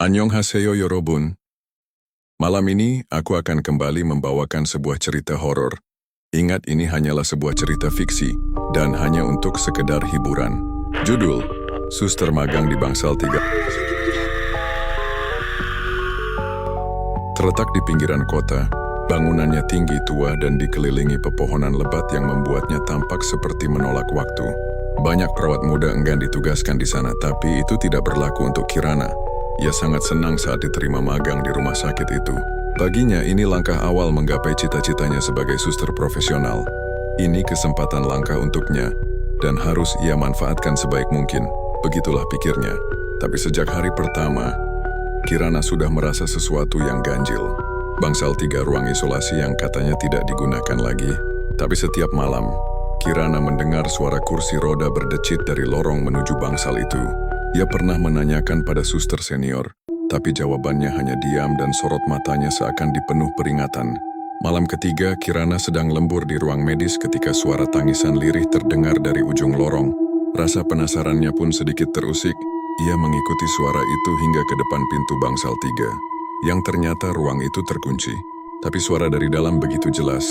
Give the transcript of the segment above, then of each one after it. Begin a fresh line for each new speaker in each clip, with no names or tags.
Annyeonghaseyo Yorobun. Malam ini aku akan kembali membawakan sebuah cerita horor. Ingat, ini hanyalah sebuah cerita fiksi dan hanya untuk sekedar hiburan. Judul, Suster Magang di Bangsal 3. Terletak di pinggiran kota, bangunannya tinggi tua dan dikelilingi pepohonan lebat yang membuatnya tampak seperti menolak waktu. Banyak perawat muda enggan ditugaskan di sana, tapi itu tidak berlaku untuk Kirana. Ia sangat senang saat diterima magang di rumah sakit itu. Baginya, ini langkah awal menggapai cita-citanya sebagai suster profesional. Ini kesempatan langka untuknya, dan harus ia manfaatkan sebaik mungkin. Begitulah pikirnya. Tapi sejak hari pertama, Kirana sudah merasa sesuatu yang ganjil. Bangsal 3 ruang isolasi yang katanya tidak digunakan lagi. Tapi setiap malam, Kirana mendengar suara kursi roda berdecit dari lorong menuju bangsal itu. Ia pernah menanyakan pada suster senior, tapi jawabannya hanya diam dan sorot matanya seakan dipenuh peringatan. Malam ketiga, Kirana sedang lembur di ruang medis ketika suara tangisan lirih terdengar dari ujung lorong. Rasa penasarannya pun sedikit terusik. Ia mengikuti suara itu hingga ke depan pintu bangsal 3, yang ternyata ruang itu terkunci. Tapi suara dari dalam begitu jelas.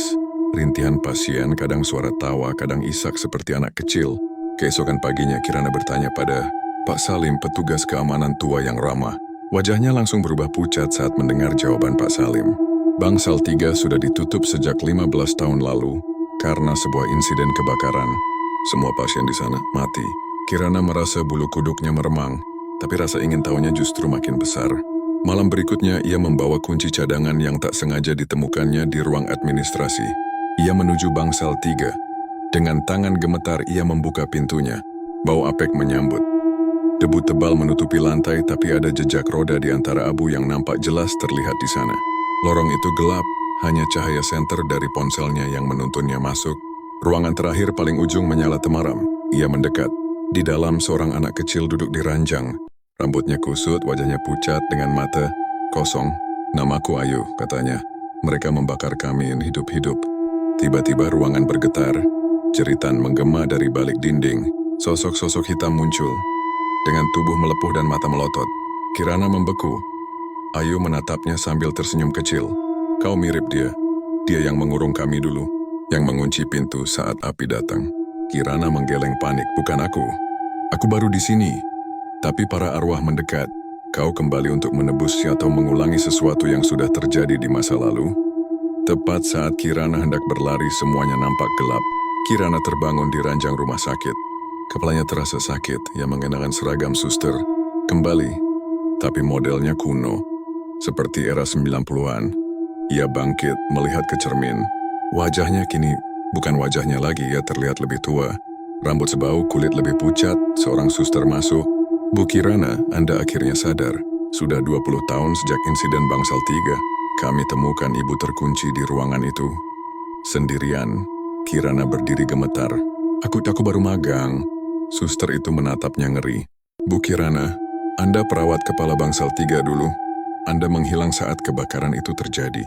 Rintihan pasien, kadang suara tawa, kadang isak seperti anak kecil. Keesokan paginya, Kirana bertanya pada Pak Salim, petugas keamanan tua yang ramah. Wajahnya langsung berubah pucat saat mendengar jawaban Pak Salim. Bangsal 3 sudah ditutup sejak 15 tahun lalu karena sebuah insiden kebakaran. Semua pasien di sana mati. Kirana merasa bulu kuduknya meremang, tapi rasa ingin tahunya justru makin besar. Malam berikutnya, ia membawa kunci cadangan yang tak sengaja ditemukannya di ruang administrasi. Ia menuju bangsal 3. Dengan tangan gemetar, ia membuka pintunya. Bau apek menyambut. Debu tebal menutupi lantai, tapi ada jejak roda di antara abu yang nampak jelas terlihat di sana. Lorong itu gelap, hanya cahaya senter dari ponselnya yang menuntunnya masuk. Ruangan terakhir paling ujung menyala temaram. Ia mendekat. Di dalam, seorang anak kecil duduk di ranjang. Rambutnya kusut, wajahnya pucat dengan mata kosong. "Namaku Ayu," katanya. "Mereka membakar kami hidup-hidup." Tiba-tiba ruangan bergetar. Jeritan menggema dari balik dinding. Sosok-sosok hitam muncul. Dengan tubuh melepuh dan mata melotot, Kirana membeku. Ayu menatapnya sambil tersenyum kecil. "Kau mirip dia. Dia yang mengurung kami dulu, yang mengunci pintu saat api datang." Kirana menggeleng panik. "Bukan aku. Aku baru di sini." Tapi para arwah mendekat. "Kau kembali untuk menebus atau mengulangi sesuatu yang sudah terjadi di masa lalu?" Tepat saat Kirana hendak berlari, semuanya nampak gelap. Kirana terbangun di ranjang rumah sakit. Kepalanya terasa sakit. Ia mengenakan seragam suster. Kembali, tapi modelnya kuno, seperti era 90-an. Ia bangkit, melihat ke cermin. Wajahnya kini bukan wajahnya lagi. Ia terlihat lebih tua. Rambut sebau, kulit lebih pucat. Seorang suster masuk. "Bu Kirana, Anda akhirnya sadar. Sudah 20 tahun sejak insiden bangsal 3. Kami temukan ibu terkunci di ruangan itu. Sendirian." Kirana berdiri gemetar. Aku baru magang." Suster itu menatapnya ngeri. "Bu Kirana, Anda perawat kepala bangsal 3 dulu. Anda menghilang saat kebakaran itu terjadi."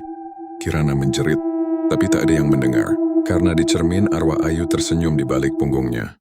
Kirana menjerit, tapi tak ada yang mendengar. Karena di cermin, arwah Ayu tersenyum di balik punggungnya.